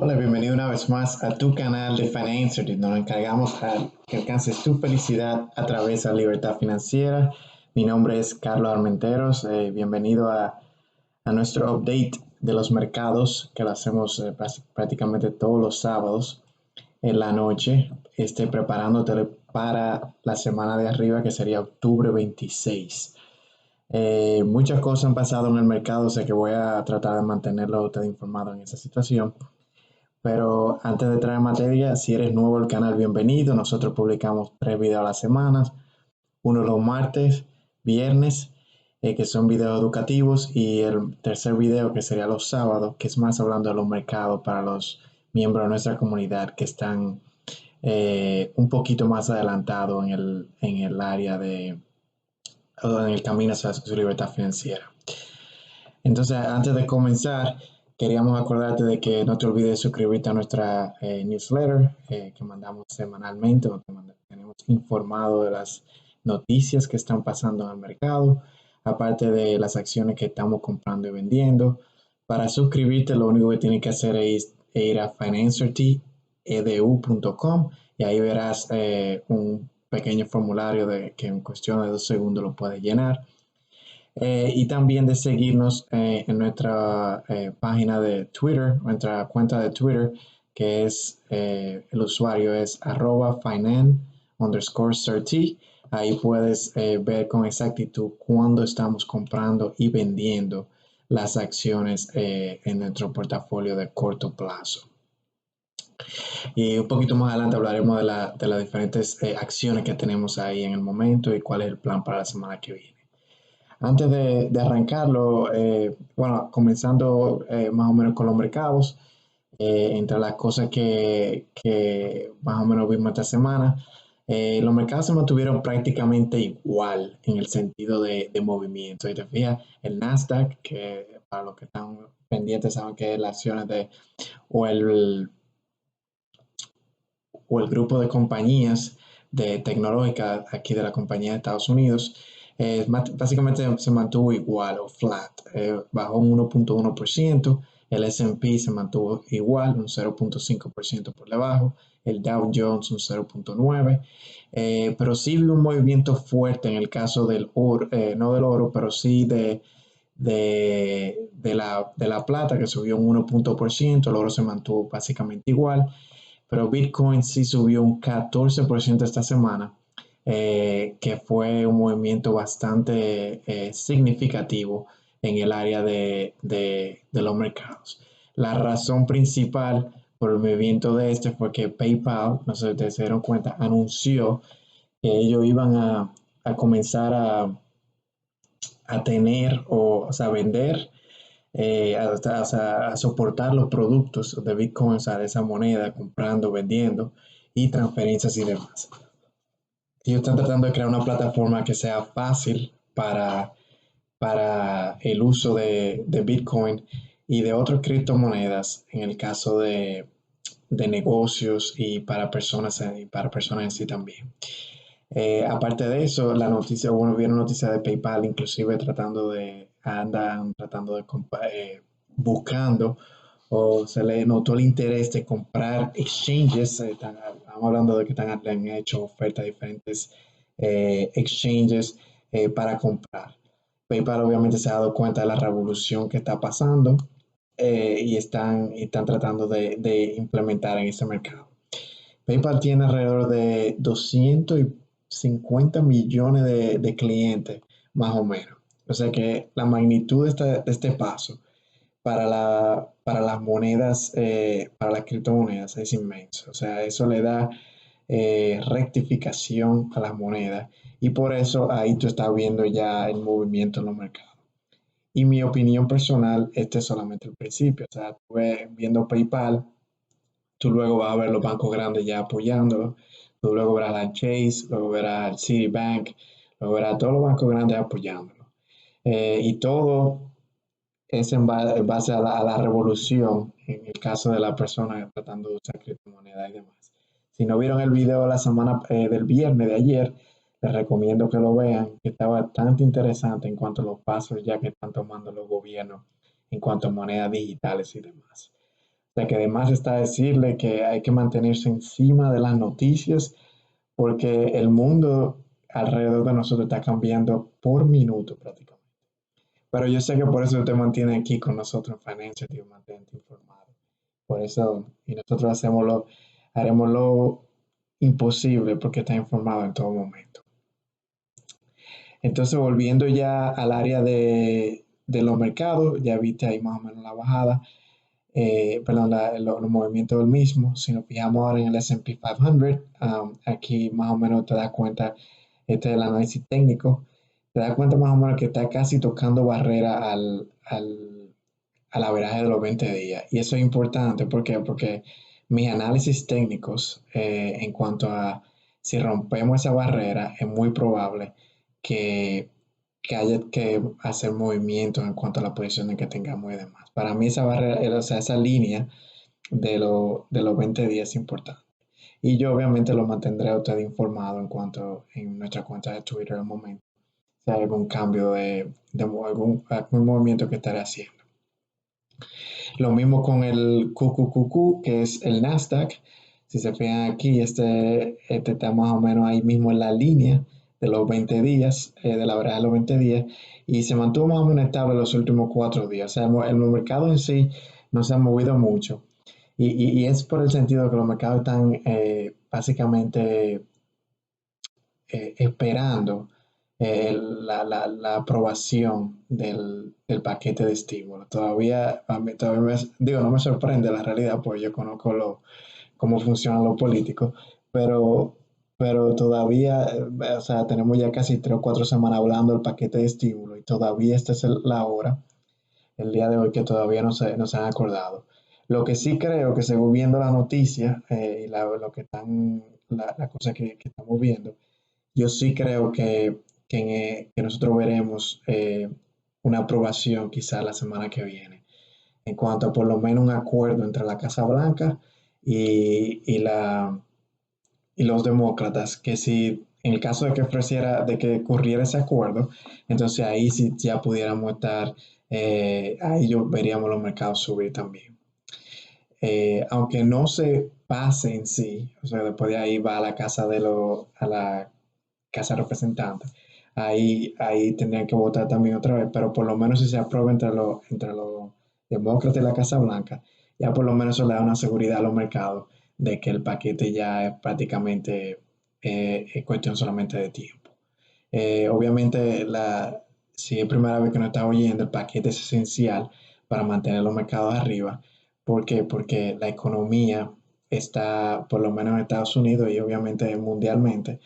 Hola, bienvenido una vez más a tu canal de Financer, donde nos encargamos a que alcances tu felicidad a través de la libertad financiera. Mi nombre es Carlos Armenteros. Bienvenido a nuestro update de los mercados, que lo hacemos prácticamente todos los sábados en la noche, preparándote para la semana de arriba, que sería octubre 26. Muchas cosas han pasado en el mercado, sé que voy a tratar de mantenerlo a usted informado en esa situación. Pero antes de entrar en materia, si eres nuevo al canal, bienvenido. Nosotros publicamos 3 videos a la semana, uno los martes, viernes, que son videos educativos, y el tercer video que sería los sábados, que es más hablando de los mercados para los miembros de nuestra comunidad que están un poquito más adelantados en el área en el camino hacia su libertad financiera. Entonces, antes de comenzar, queríamos acordarte de que no te olvides suscribirte a nuestra newsletter que mandamos semanalmente, donde tenemos informado de las noticias que están pasando en el mercado, aparte de las acciones que estamos comprando y vendiendo. Para suscribirte, lo único que tienes que hacer es ir a financerty.edu.com y ahí verás un pequeño formulario que en cuestión de 2 segundos lo puedes llenar. Y también de seguirnos en nuestra página de Twitter, nuestra cuenta de Twitter, que es el usuario es @finan_CRT. Ahí puedes ver con exactitud cuándo estamos comprando y vendiendo las acciones en nuestro portafolio de corto plazo. Y un poquito más adelante hablaremos de las diferentes acciones que tenemos ahí en el momento y cuál es el plan para la semana que viene. Antes de arrancarlo, comenzando más o menos con los mercados, entre las cosas que más o menos vimos esta semana, los mercados se mantuvieron prácticamente igual en el sentido de movimiento. Y te fijas, el Nasdaq, que para los que están pendientes saben que es las acciones o el, o el grupo de compañías de tecnológicas aquí de la compañía de Estados Unidos, básicamente se mantuvo igual o flat, bajó un 1.1%, el S&P se mantuvo igual, un 0.5% por debajo, el Dow Jones un 0.9%, pero sí hubo un movimiento fuerte en el caso del oro, no del oro, pero sí de la plata, que subió un 1%, el oro se mantuvo básicamente igual, pero Bitcoin sí subió un 14% esta semana, que fue un movimiento bastante significativo en el área de los mercados. La razón principal por el movimiento de este fue que PayPal, no sé si ustedes se dieron cuenta, anunció que ellos iban a comenzar a tener o sea, vender a soportar los productos de Bitcoin, o sea, de esa moneda, comprando, vendiendo y transferencias y demás. Ellos están tratando de crear una plataforma que sea fácil para el uso de Bitcoin y de otras criptomonedas en el caso de negocios y para personas en sí también. Aparte de eso, la noticia, bueno, vieron noticia de PayPal, inclusive andan tratando de buscando, o se le notó el interés de comprar exchanges. Estamos hablando de que le han hecho ofertas a diferentes exchanges para comprar. PayPal obviamente se ha dado cuenta de la revolución que está pasando y están tratando de implementar en ese mercado. PayPal tiene alrededor de 250 millones de clientes, más o menos. O sea que la magnitud de este paso para las monedas, para las criptomonedas es inmenso. O sea, eso le da rectificación a las monedas y por eso ahí tú estás viendo ya el movimiento en los mercados. Y mi opinión personal, este es solamente el principio. O sea, tú viendo PayPal, tú luego vas a ver los bancos grandes ya apoyándolo, tú luego verás al Chase, luego verás al Citibank, luego verás a todos los bancos grandes apoyándolo. Y todo es en base a la revolución, en el caso de la persona tratando de usar criptomonedas y demás. Si no vieron el video la semana del viernes de ayer, les recomiendo que lo vean, que está bastante interesante en cuanto a los pasos ya que están tomando los gobiernos en cuanto a monedas digitales y demás. sea que además está decirle que hay que mantenerse encima de las noticias porque el mundo alrededor de nosotros está cambiando por minuto prácticamente. Pero yo sé que por eso te mantiene aquí con nosotros en Financial, tío, mantente informado. Por eso, y nosotros haremos lo imposible porque está informado en todo momento. Entonces, volviendo ya al área de los mercados, ya viste ahí más o menos la bajada, perdón, los movimientos del mismo. Si nos fijamos ahora en el S&P 500, aquí más o menos te das cuenta, este es el análisis técnico, te das cuenta más o menos que está casi tocando barrera al averaje de los 20 días. Y eso es importante, ¿por qué? Porque mis análisis técnicos en cuanto a si rompemos esa barrera, es muy probable que, que haya que hacer movimientos en cuanto a la posición que tengamos y demás. Para mí esa barrera, o sea, esa línea de los 20 días es importante. Y yo obviamente lo mantendré a usted informado en cuanto en nuestra cuenta de Twitter al momento, si hay algún cambio algún movimiento que estaré haciendo. Lo mismo con el QQQQ, que es el Nasdaq. Si se fijan aquí, este está más o menos ahí mismo en la línea de los 20 días, de la verdad de los 20 días, y se mantuvo más o menos estable los últimos 4 días. O sea, el mercado en sí no se ha movido mucho. Y es por el sentido que los mercados están básicamente esperando la aprobación del paquete de estímulo. Todavía, digo, no me sorprende la realidad, porque yo conozco cómo funcionan los políticos, pero, pero todavía, o sea, tenemos ya casi 3 o 4 semanas hablando del paquete de estímulo y todavía esta es la hora, el día de hoy, que todavía no se han acordado. Lo que sí creo que según viendo la noticia y lo que están, la cosa que estamos viendo, yo sí creo que nosotros veremos una aprobación quizá la semana que viene, en cuanto a por lo menos un acuerdo entre la Casa Blanca y los demócratas, que si en el caso de que ocurriera ese acuerdo, entonces ahí sí ya pudiéramos estar, ahí yo veríamos los mercados subir también. Aunque no se pase en sí, o sea, después de ahí va a la a la Casa de Representantes. Ahí tendrían que votar también otra vez, pero por lo menos si se aprueba entre los demócratas y la Casa Blanca, ya por lo menos eso le da una seguridad a los mercados de que el paquete ya es prácticamente es cuestión solamente de tiempo. Obviamente, si es primera vez que nos está oyendo, el paquete es esencial para mantener los mercados arriba. ¿Por qué? Porque la economía está, por lo menos en Estados Unidos y obviamente mundialmente,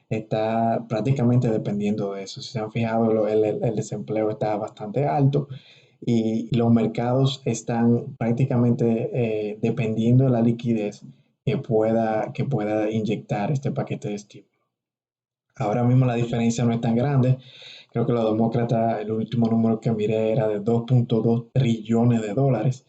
está prácticamente dependiendo de eso. Si se han fijado, el desempleo está bastante alto y los mercados están prácticamente dependiendo de la liquidez que pueda inyectar este paquete de estímulo. Ahora mismo la diferencia no es tan grande. Creo que los demócratas, el último número que miré era de 2.2 trillones de dólares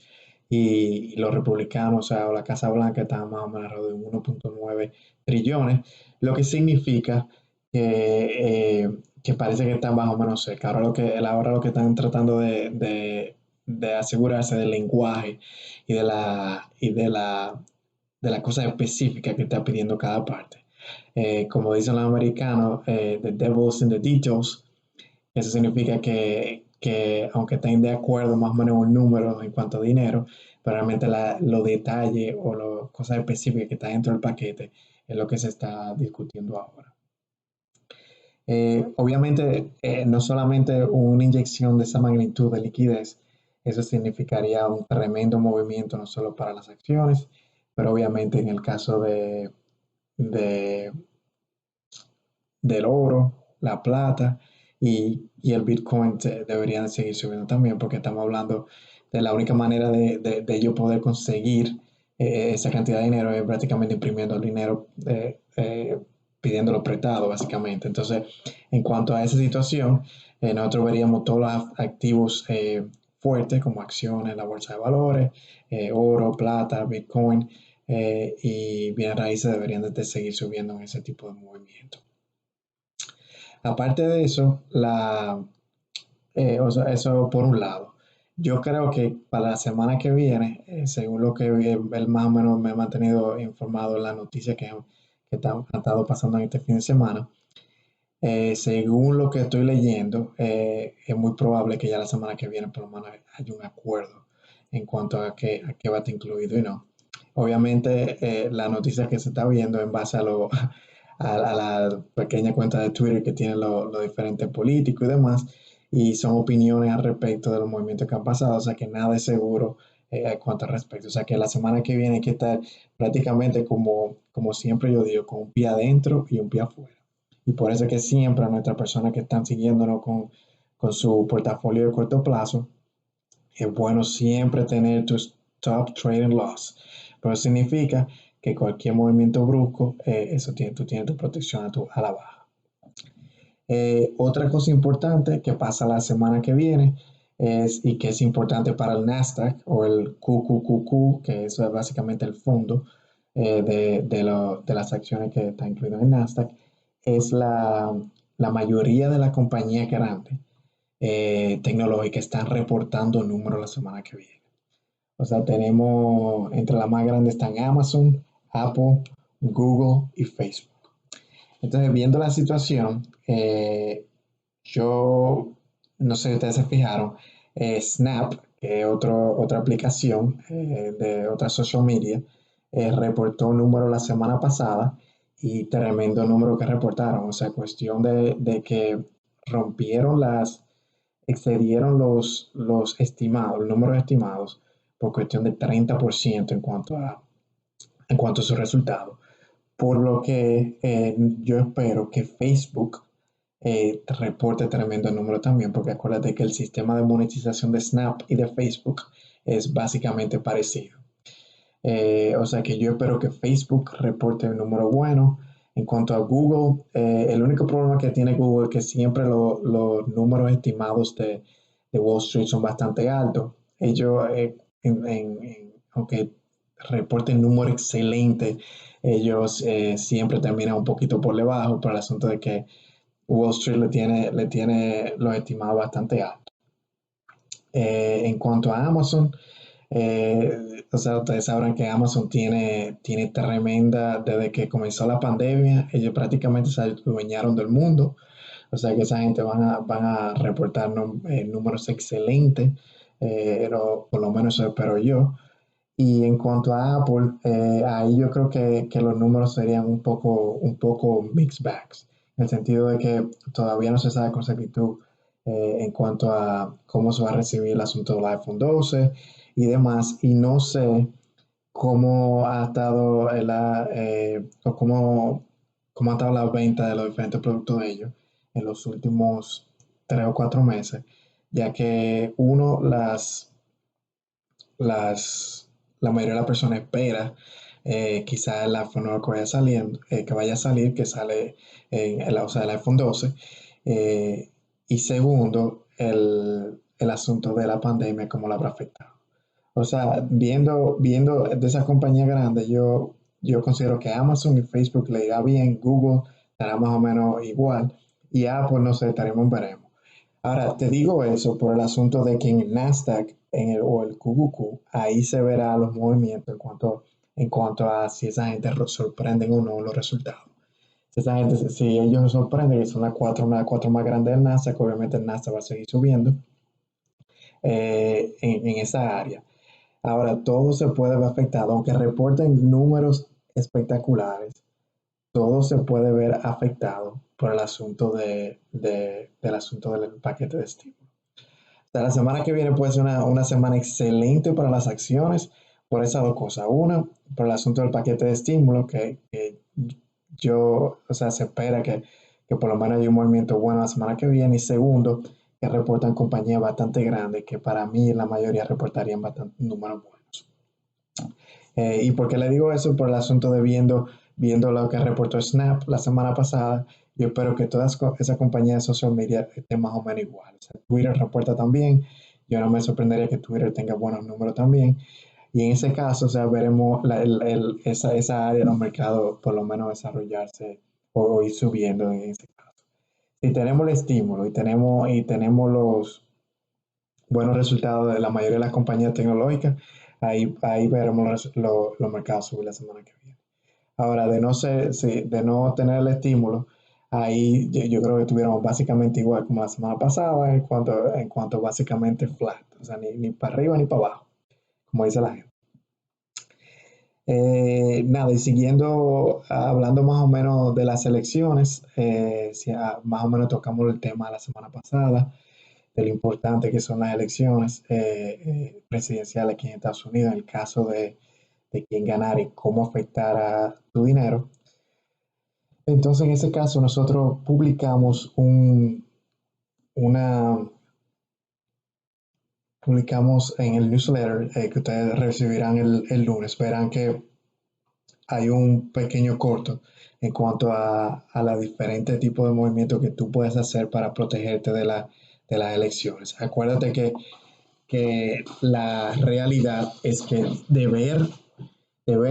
y los republicanos, o sea, o la Casa Blanca, estaban más o menos alrededor de 1.9 trillones, lo que significa que parece que están más o menos cerca. Ahora lo que están tratando de asegurarse del lenguaje y de la cosa específica que está pidiendo cada parte. Como dicen los americanos, the devil's in the details. Eso significa que aunque estén de acuerdo más o menos en un número en cuanto a dinero, pero realmente los detalles o las cosas específicas que están dentro del paquete es lo que se está discutiendo ahora. Obviamente, no solamente una inyección de esa magnitud de liquidez, eso significaría un tremendo movimiento no solo para las acciones, pero obviamente en el caso de del oro, la plata y el Bitcoin deberían seguir subiendo también porque estamos hablando de la única manera de ellos poder conseguir esa cantidad de dinero es prácticamente imprimiendo el dinero, pidiéndolo prestado básicamente. Entonces, en cuanto a esa situación, nosotros veríamos todos los activos fuertes como acciones, la bolsa de valores, oro, plata, Bitcoin y bienes raíces deberían de seguir subiendo en ese tipo de movimiento. Aparte de eso, o sea, eso por un lado. yo creo que para la semana que viene, según lo que él más o menos me ha mantenido informado en las noticias ha estado pasando en este fin de semana, según lo que estoy leyendo, es muy probable que ya la semana que viene por lo menos haya un acuerdo en cuanto a qué va a estar incluido y no. Obviamente, la noticia que se está viendo en base a la pequeña cuenta de Twitter que tienen los diferentes políticos y demás, y son opiniones al respecto de los movimientos que han pasado, o sea que nada es seguro en cuanto al respecto. O sea que la semana que viene hay que estar prácticamente como siempre yo digo, con un pie adentro y un pie afuera. Y por eso es que siempre a nuestras personas que están siguiéndonos con su portafolio de corto plazo, es bueno siempre tener tus top trading loss. Pero eso significa que cualquier movimiento brusco, tú tienes tu protección a la baja. Otra cosa importante que pasa la semana que viene y que es importante para el Nasdaq o el QQQQ, que eso es básicamente el fondo de las acciones que está incluido en el Nasdaq, es la mayoría de las compañías grandes tecnológicas están reportando números la semana que viene. O sea, tenemos entre las más grandes están Amazon, Apple, Google y Facebook. Entonces, viendo la situación, yo no sé si ustedes se fijaron, Snap, que es otra aplicación de otra social media, reportó un número la semana pasada y tremendo número que reportaron. O sea, cuestión de que rompieron excedieron los estimados, los números estimados por cuestión de 30% en cuanto a su resultado. Por lo que yo espero que Facebook reporte tremendo número también, porque acuérdate que el sistema de monetización de Snap y de Facebook es básicamente parecido. O sea que yo espero que Facebook reporte un número bueno. En cuanto a Google, el único problema que tiene Google es que siempre los números estimados de Wall Street son bastante altos. Ellos, aunque reporten números excelentes, ellos siempre terminan un poquito por debajo por el asunto de que Wall Street le tiene los estimados bastante altos. En cuanto a Amazon, o sea, ustedes sabrán que Amazon tiene tremenda, desde que comenzó la pandemia, ellos prácticamente se adueñaron del mundo. O sea que esa gente van a reportar números excelentes, pero por lo menos eso espero yo. Y en cuanto a Apple, ahí yo creo que los números serían un poco mixed bags, en el sentido de que todavía no se sabe con exactitud en cuanto a cómo se va a recibir el asunto del iPhone 12 y demás, y no sé cómo ha estado o cómo ha estado la venta de los diferentes productos de ellos en los últimos 3 o 4 meses, ya que las, la mayoría de las personas espera quizá el iPhone nuevo que vaya saliendo, que vaya a salir, que sale o sea, el iPhone 12. Y segundo, el asunto de la pandemia, cómo lo habrá afectado. O sea, viendo de esa compañía grande, yo considero que Amazon y Facebook le irá bien, Google estará más o menos igual, y Apple, no sé, estaremos veremos. Ahora, te digo eso por el asunto de que en el Nasdaq o el QQQ, ahí se verá los movimientos en cuanto a si esa gente sorprenden o no los resultados. Si esa gente, si ellos sorprenden, que son las cuatro más grandes del Nasdaq, obviamente el Nasdaq va a seguir subiendo en esa área. Ahora, todo se puede ver afectado, aunque reporten números espectaculares, todo se puede ver afectado por el asunto del asunto del paquete de estímulo. O sea, la semana que viene puede ser una semana excelente para las acciones por esas dos cosas. Una, por el asunto del paquete de estímulo, que o sea, se espera que por lo menos haya un movimiento bueno la semana que viene. Y segundo, que reportan compañías bastante grandes, que para mí la mayoría reportarían bastante números buenos. ¿Y por qué le digo eso? Por el asunto de viendo lo que reportó Snap la semana pasada, yo espero que todas esas compañías de social media estén más o menos igual. O sea, Twitter reporta también, yo no me sorprendería que Twitter tenga buenos números también. Y en ese caso, o sea, veremos esa área de los mercados por lo menos desarrollarse o ir subiendo en ese caso. Si tenemos el estímulo y tenemos buenos resultados de la mayoría de las compañías tecnológicas, ahí veremos los mercados subir la semana que viene. Ahora, de no ser, sí, de no tener el estímulo, ahí yo creo que estuviéramos básicamente igual como la semana pasada en cuanto básicamente flat, o sea, ni para arriba ni para abajo, como dice la gente. Nada, y siguiendo, hablando más o menos de las elecciones, si, más o menos tocamos el tema de la semana pasada, de lo importante que son las elecciones presidenciales aquí en Estados Unidos, en el caso de quién ganar y cómo afectar a tu dinero. Entonces, en ese caso, nosotros publicamos una, publicamos en el newsletter que ustedes recibirán el lunes. Verán que hay un pequeño corto en cuanto a los diferentes tipos de movimientos que tú puedes hacer para protegerte de las elecciones. Acuérdate que la realidad es que de ver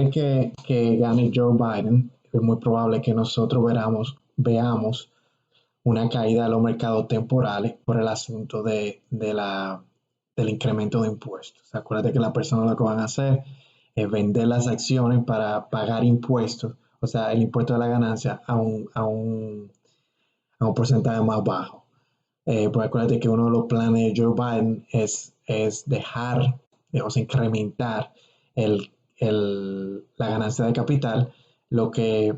que gane Joe Biden, es muy probable que nosotros veamos una caída de los mercados temporales por el asunto del incremento de impuestos. Acuérdate que las personas lo que van a hacer es vender las acciones para pagar impuestos, o sea, el impuesto de la ganancia a un porcentaje más bajo. Pues acuérdate que uno de los planes de Joe Biden es dejar, o sea, incrementar la ganancia de capital, lo que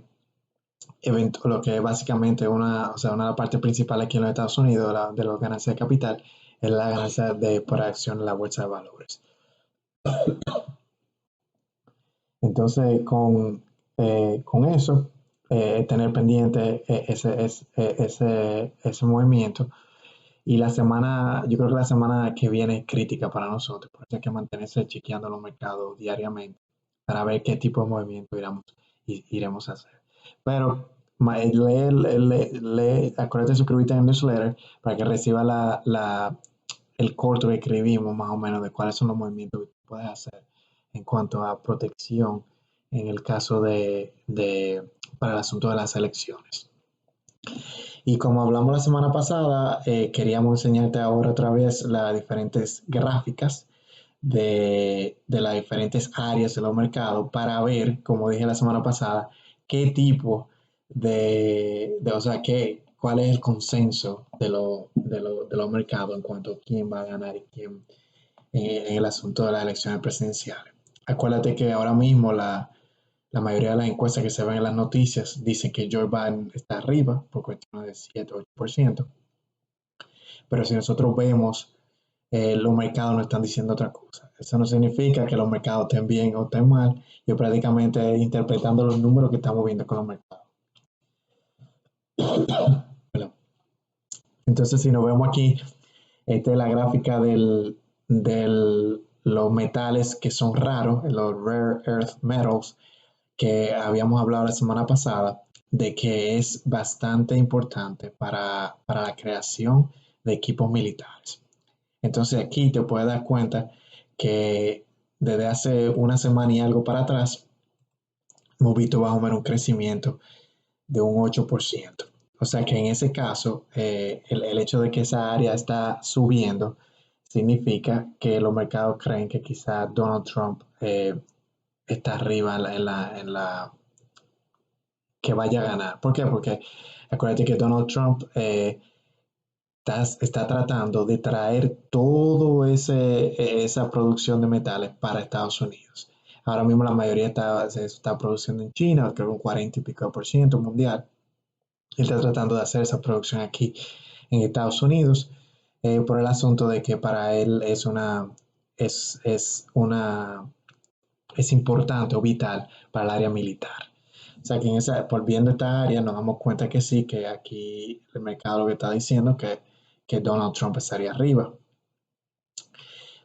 lo que es básicamente o sea, una de las partes principales aquí en los Estados Unidos de la ganancia de capital es la ganancia por acción en la bolsa de valores. Entonces, con eso, tener pendiente ese movimiento. Y yo creo que la semana que viene es crítica para nosotros, por eso hay que mantenerse chequeando los mercados diariamente para ver qué tipo de movimiento iremos a hacer. Pero acuérdate de suscribirte en el newsletter para que reciba el corto que escribimos más o menos de cuáles son los movimientos que tú puedes hacer en cuanto a protección en el caso para el asunto de las elecciones. Y como hablamos la semana pasada, queríamos enseñarte ahora otra vez las diferentes gráficas de las diferentes áreas de los mercados para ver, como dije la semana pasada, qué tipo o sea, cuál es el consenso de los mercados en cuanto a quién va a ganar y quién en el asunto de las elecciones presidenciales. Acuérdate que ahora mismo la mayoría de las encuestas que se ven en las noticias dicen que Joe Biden está arriba por cuestión de 7 o 8%. Pero si nosotros vemos, los mercados nos están diciendo otra cosa. Eso no significa que los mercados estén bien o estén mal. Yo prácticamente interpretando los números que estamos viendo con los mercados. Entonces, si nos vemos aquí, esta es la gráfica de los metales que son raros, los rare earth metals, que habíamos hablado la semana pasada, de que es bastante importante para la creación de equipos militares. Entonces aquí te puedes dar cuenta que desde hace una semana y algo para atrás hemos visto más o menos un crecimiento de un 8%. O sea que en ese caso, el hecho de que esa área está subiendo significa que los mercados creen que quizá Donald Trump está arriba que vaya a ganar. ¿Por qué? Porque acuérdate que Donald Trump está tratando de traer toda esa producción de metales para Estados Unidos. Ahora mismo la mayoría se está produciendo en China, creo que un 40 y pico por ciento mundial. Él está tratando de hacer esa producción aquí en Estados Unidos por el asunto de que para él es importante o vital para el área militar. O sea que por viendo esta área nos damos cuenta que sí, que aquí el mercado lo que está diciendo que Donald Trump estaría arriba.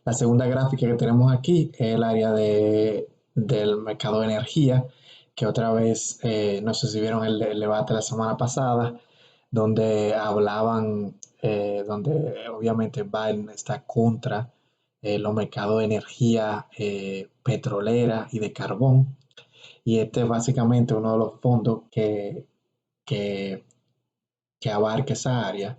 La segunda gráfica que tenemos aquí es el área del mercado de energía, que otra vez, no sé si vieron el debate la semana pasada, donde donde obviamente Biden está contra los mercados de energía petrolera y de carbón. Y este es básicamente uno de los fondos que abarca esa área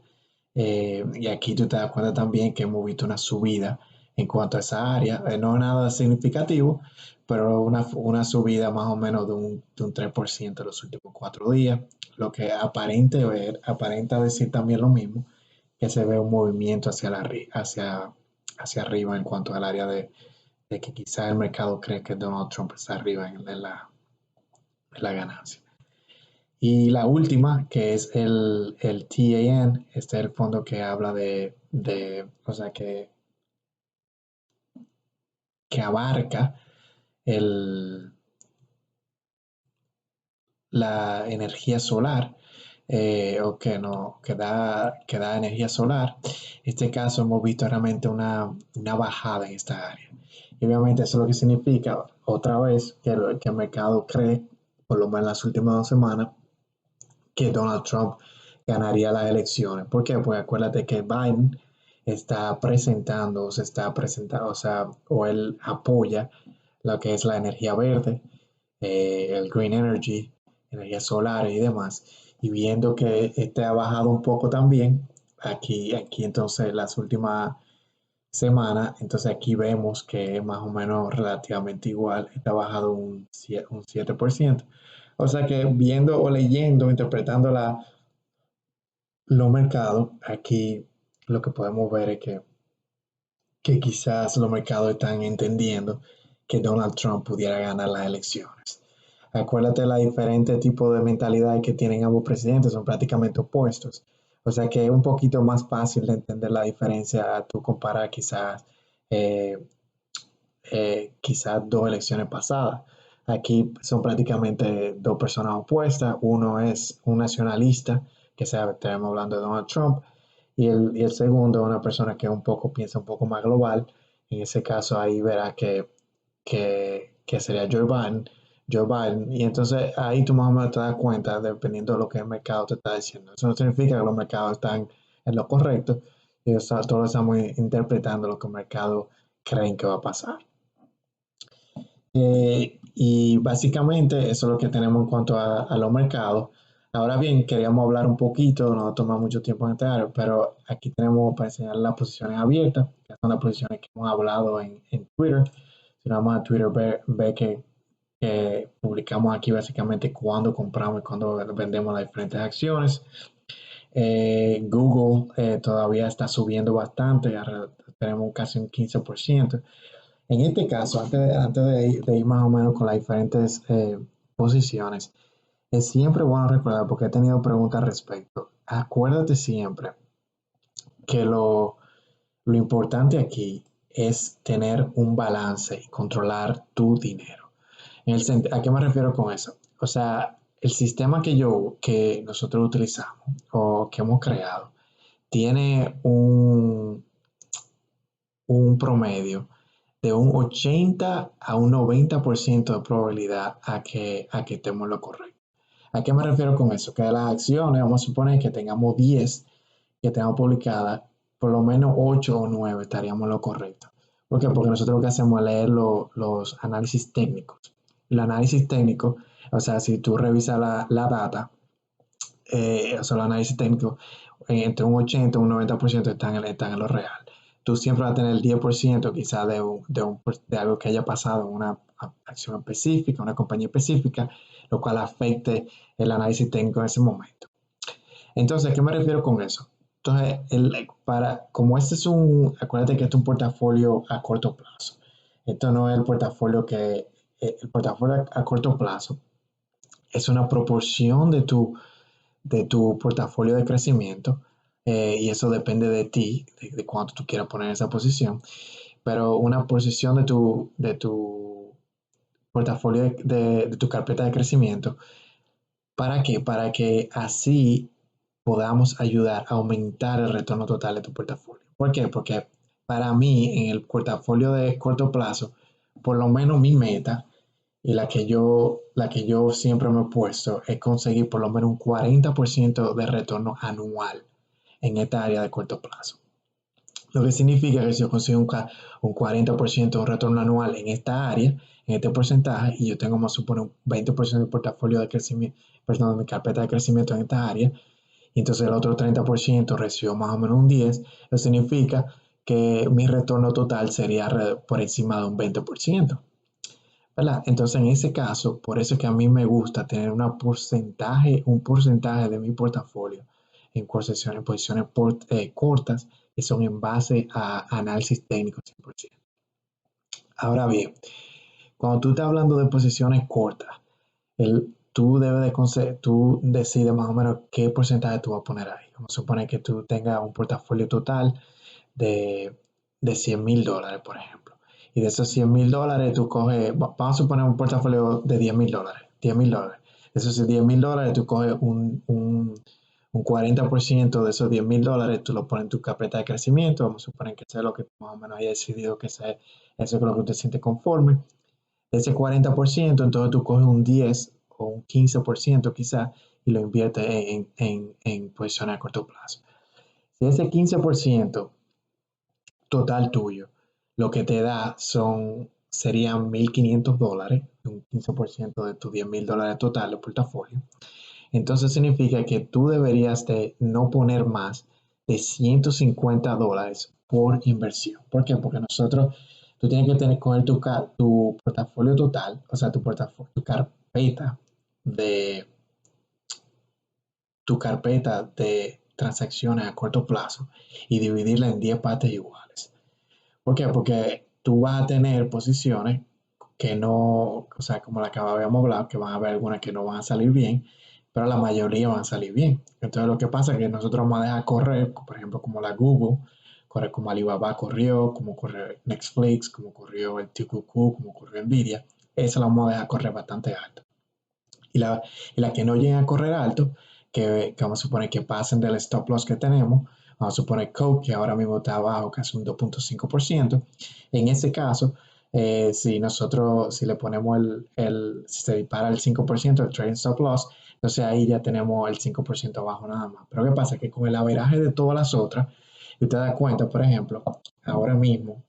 Y aquí tú te das cuenta también que hemos visto una subida en cuanto a esa área. No es nada significativo, pero una subida más o menos de un 3% en los últimos 4 días, lo que aparenta decir también lo mismo, que se ve un movimiento hacia arriba en cuanto al área de que quizá el mercado cree que Donald Trump está arriba en la ganancia. Y la última, que es el TAN, este es el fondo que habla o sea, que abarca el, la energía solar, o que da energía solar. En este caso hemos visto realmente una bajada en esta área. Y obviamente eso es lo que significa, otra vez, que el mercado cree, por lo menos en las últimas 2 semanas, que Donald Trump ganaría las elecciones. ¿Por qué? Pues acuérdate que Biden se está presentando, o sea, o él apoya lo que es la energía verde, el green energy, energía solar y demás. Y viendo que este ha bajado un poco también, aquí entonces las últimas semanas, entonces aquí vemos que es más o menos relativamente igual, está bajado un 7%. O sea que viendo o leyendo, interpretando los mercados, aquí lo que podemos ver es que quizás los mercados están entendiendo que Donald Trump pudiera ganar las elecciones. Acuérdate la diferente tipo de mentalidad que tienen ambos presidentes, son prácticamente opuestos. O sea que es un poquito más fácil de entender la diferencia a tú comparar eh, quizás 2 elecciones pasadas. Aquí son prácticamente dos personas opuestas. Uno es un nacionalista, que estamos hablando de Donald Trump, y el segundo, una persona que piensa un poco más global. En ese caso, ahí verá que sería Joe Biden. Y entonces ahí tú más o menos te das cuenta, dependiendo de lo que el mercado te está diciendo. Eso no significa que los mercados están en lo correcto, y todos estamos interpretando lo que el mercado creen que va a pasar. Y básicamente eso es lo que tenemos en cuanto a los mercados. Ahora bien, queríamos hablar un poquito, no toma mucho tiempo en este área, pero aquí tenemos para enseñar las posiciones abiertas, que son las posiciones que hemos hablado en Twitter. Si nos vamos a Twitter, ve que publicamos aquí básicamente cuándo compramos y cuándo vendemos las diferentes acciones. Google todavía está subiendo bastante, tenemos casi un 15%. En este caso, antes de ir más o menos con las diferentes posiciones, es siempre bueno recordar, porque he tenido preguntas al respecto. Acuérdate siempre que lo importante aquí es tener un balance y controlar tu dinero. ¿A qué me refiero con eso? O sea, el sistema que nosotros utilizamos o que hemos creado tiene un promedio de un 80 a un 90% de probabilidad a que estemos en lo correcto. ¿A qué me refiero con eso? Que de las acciones, vamos a suponer que tengamos 10 que tengamos publicadas, por lo menos 8 o 9 estaríamos en lo correcto. ¿Por qué? Porque nosotros lo que hacemos es leer los análisis técnicos. El análisis técnico, o sea, si tú revisas la data, o sea, el análisis técnico, entre un 80 y un 90% están en lo real. Tú siempre vas a tener el 10% quizás de algo que haya pasado en una acción específica, una compañía específica, lo cual afecte el análisis técnico en ese momento. Entonces, ¿a qué me refiero con eso? Entonces, como acuérdate que este es un portafolio a corto plazo. Esto no es el portafolio a corto plazo es una proporción de tu portafolio de crecimiento, y eso depende de ti, de cuánto tú quieras poner en esa posición, pero una posición de tu portafolio de tu carpeta de crecimiento. ¿Para qué? Para que así podamos ayudar a aumentar el retorno total de tu portafolio. ¿Por qué? Porque para mí, en el portafolio de corto plazo, por lo menos mi meta y la que yo siempre me he puesto es conseguir por lo menos un 40% de retorno anual en esta área de corto plazo. Lo que significa que si yo consigo un 40% de retorno anual en esta área, en este porcentaje, y yo tengo, más supone, un 20% de portafolio de crecimiento, perdón, de mi carpeta de crecimiento en esta área, y entonces el otro 30% recibo más o menos un 10%, eso significa que mi retorno total sería por encima de un 20%. ¿Verdad? Entonces, en ese caso, por eso es que a mí me gusta tener un porcentaje de mi portafolio en posiciones cortas que son en base a análisis técnico 100%. Ahora bien, cuando tú estás hablando de posiciones cortas, tú decides más o menos qué porcentaje tú vas a poner ahí. Vamos a suponer que tú tengas un portafolio total de, de $100,000, por ejemplo. Y de esos $100,000, tú coges, vamos a suponer un portafolio de $10,000, $10,000. De esos $10,000, tú coges un 40% de esos $10,000, tú lo pones en tu carpeta de crecimiento. Vamos a suponer que sea lo que más o menos haya decidido que sea eso con lo que usted siente conforme. De ese 40%, entonces tú coges un 10 o un 15% quizá y lo inviertes en posiciones a corto plazo. Si ese 15% total tuyo, lo que te da serían $1,500, un 15% de tus $10,000 total de portafolio. Entonces significa que tú deberías de no poner más de $150 por inversión. ¿Por qué? Porque tú tienes que coger tu portafolio total, o sea, tu carpeta de transacciones a corto plazo y dividirla en 10 partes iguales. ¿Por qué? Porque tú vas a tener posiciones que no, o sea, como la que habíamos hablado, que van a haber algunas que no van a salir bien, pero la mayoría van a salir bien. Entonces lo que pasa es que nosotros vamos a dejar correr, por ejemplo, como la Google, correr como Alibaba corrió, como corrió Netflix, como corrió el TQQ, como corrió Nvidia, esa la vamos a dejar correr bastante alto. Y la que no lleguen a correr alto, que vamos a suponer que pasen del stop loss que tenemos, vamos a suponer Coke, que ahora mismo está abajo casi un 2.5%. En ese caso, si le ponemos si se dispara el 5% del trading stop loss, entonces ahí ya tenemos el 5% abajo nada más. Pero ¿qué pasa? Que con el averaje de todas las otras, y usted da cuenta, por ejemplo, ahora mismo,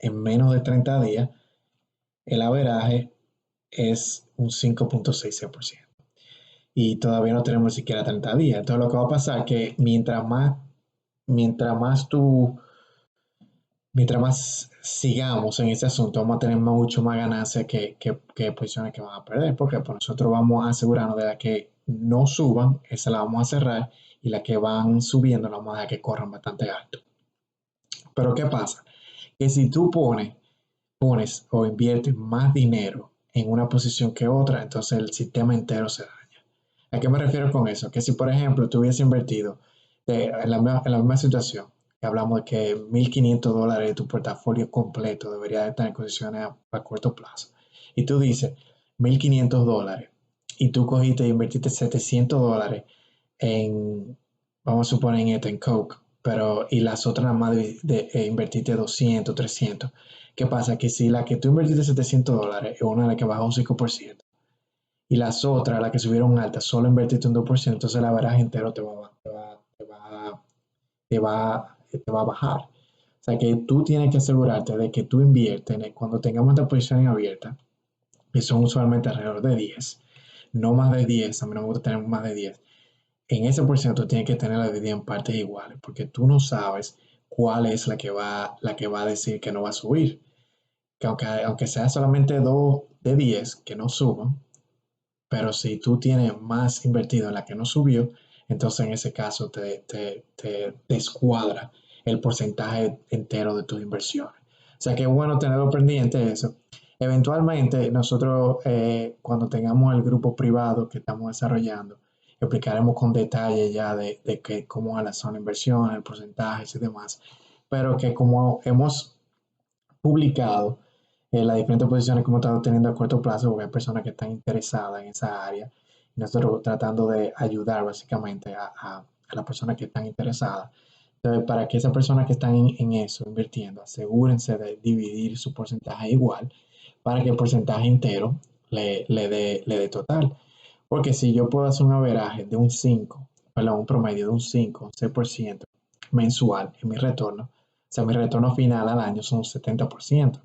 en menos de 30 días, el averaje es un 5.66%. Y todavía no tenemos ni siquiera 30 días. Entonces lo que va a pasar es que mientras más tú, mientras más sigamos en ese asunto, vamos a tener mucho más ganancias que posiciones que van a perder. Porque pues nosotros vamos a asegurarnos de las que no suban, esa la vamos a cerrar, y las que van subiendo, la vamos a dejar que corran bastante alto. Pero ¿qué pasa? Que si tú pones o inviertes más dinero en una posición que otra, entonces el sistema entero se da. ¿A qué me refiero con eso? Que si, por ejemplo, tú hubieses invertido en la misma situación, que hablamos de que $1,500 de tu portafolio completo debería de estar en condiciones a corto plazo, y tú dices $1,500, y tú cogiste e invertiste $700 en, vamos a suponer en Coke, y las otras nada más invertiste 200, 300. ¿Qué pasa? Que si la que tú invertiste $700 es una de las que bajó un 5%, y las otras, las que subieron altas, solo invertiste un 2%, entonces la veraje entero te va a bajar. O sea que tú tienes que asegurarte de que tú inviertes cuando tengamos esta posición abierta, que son usualmente alrededor de 10, no más de 10, a mí no me gusta tener más de 10. En ese por ciento tú tienes que tenerla dividida en partes iguales, porque tú no sabes cuál es la que va a decir que no va a subir. Que aunque sea solamente 2 de 10 que no suban, pero si tú tienes más invertido en la que no subió, entonces en ese caso te descuadra el porcentaje entero de tus inversiones. O sea que es bueno tenerlo pendiente eso. Eventualmente nosotros cuando tengamos el grupo privado que estamos desarrollando, explicaremos con detalle ya de cómo son las inversiones, el porcentaje y demás. Pero que como hemos publicado las diferentes posiciones que hemos estado teniendo a corto plazo, porque hay personas que están interesadas en esa área, y nosotros tratando de ayudar básicamente a las personas que están interesadas. Entonces, para que esas personas que están en eso, invirtiendo, asegúrense de dividir su porcentaje igual, para que el porcentaje entero le dé total. Porque si yo puedo hacer un averaje de un promedio de un 5, un 6% mensual en mi retorno, o sea, mi retorno final al año son un 70%.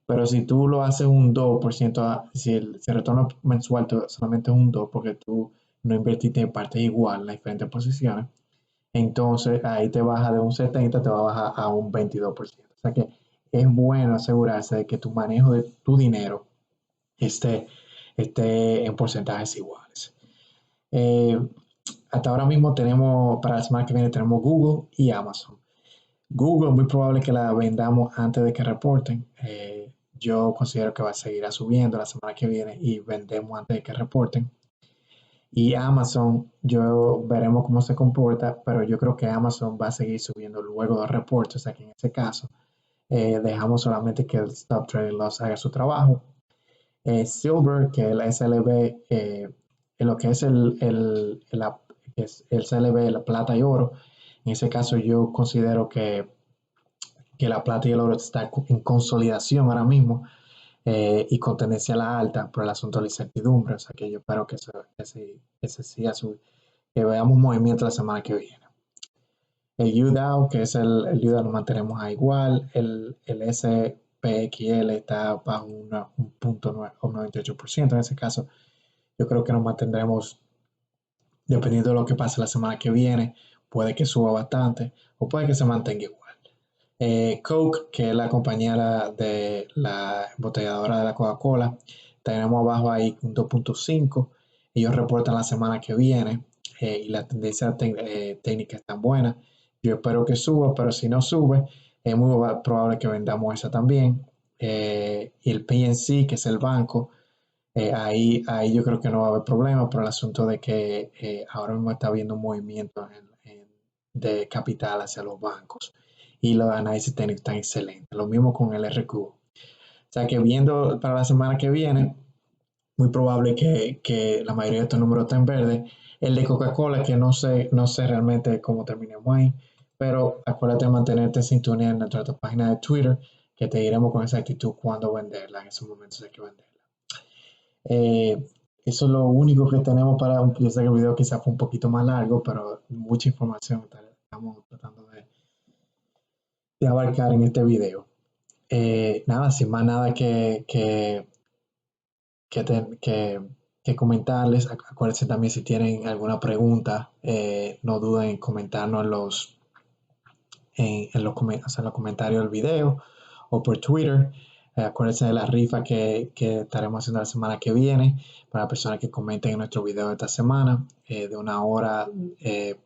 Pero si tú lo haces un 2%, si el retorno mensual solamente es un 2%, porque tú no invertiste en partes igual en las diferentes posiciones, entonces ahí te baja de un 70, te va a bajar a un 22%. O sea que es bueno asegurarse de que tu manejo de tu dinero esté, esté en porcentajes iguales. Eh, Hasta ahora mismo tenemos, para la semana que viene, tenemos Google y Amazon. Google es muy probable que la vendamos antes de que reporten. Yo considero que va a seguir subiendo la semana que viene y vendemos antes de que reporten. Y Amazon, yo veremos cómo se comporta, pero yo creo que Amazon va a seguir subiendo luego de reportes. O sea que en ese caso, dejamos solamente que el Stop Trading Loss haga su trabajo. Silver, que el SLB, en lo que es el SLB, la plata y oro, en ese caso yo considero que la plata y el oro están en consolidación ahora mismo, y con tendencia a la alta por el asunto de la incertidumbre. O sea que yo espero que ese siga que veamos movimiento la semana que viene. El UDAO, que es el UDAO, lo mantenemos a igual. El SPXL está bajo un punto o 98%. En ese caso, yo creo que nos mantendremos, dependiendo de lo que pase la semana que viene, puede que suba bastante o puede que se mantenga igual. Coke, que es la compañía de la embotelladora de la Coca-Cola, tenemos abajo ahí un 2.5. Ellos reportan la semana que viene, y la tendencia técnica es tan buena. Yo espero que suba, pero si no sube, es muy probable que vendamos esa también. Y el PNC, que es el banco, ahí yo creo que no va a haber problema por el asunto de que ahora mismo está habiendo un movimiento de capital hacia los bancos y los análisis técnicos están excelentes. Lo mismo con el RQ. O sea que viendo para la semana que viene, muy probable que la mayoría de estos números estén verde. El de Coca-Cola, que no sé realmente cómo terminemos ahí, pero acuérdate de mantenerte en sintonía en nuestra página de Twitter, que te diremos con exactitud cuándo venderla. En esos momentos hay que venderla. Eh, Eso es lo único que tenemos para yo sé que el video quizás fue un poquito más largo, pero mucha información estamos tratando de abarcar en este video. Nada, sin más nada que, te- que comentarles. Acuérdense también si tienen alguna pregunta, no duden en comentarnos en los comentarios del video o por Twitter. Acuérdense de la rifa que estaremos haciendo la semana que viene para personas que comenten en nuestro video de esta semana, de una hora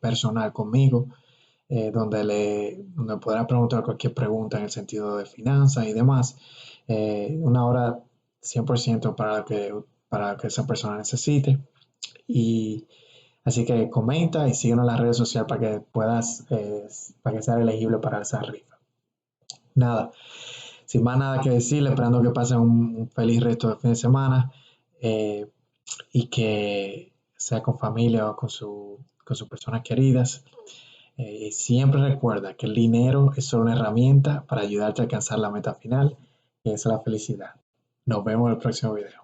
personal conmigo, donde podrá preguntar cualquier pregunta en el sentido de finanzas y demás. Una hora 100% para lo que esa persona necesite. Y así que comenta y síguenos en las redes sociales para que para que seas elegible para esa rifa. Nada, sin más nada que decirle, esperando que pasen un feliz resto de fin de semana, eh, y que sea con familia o con sus personas queridas. Siempre recuerda que el dinero es solo una herramienta para ayudarte a alcanzar la meta final, que es la felicidad. Nos vemos en el próximo video.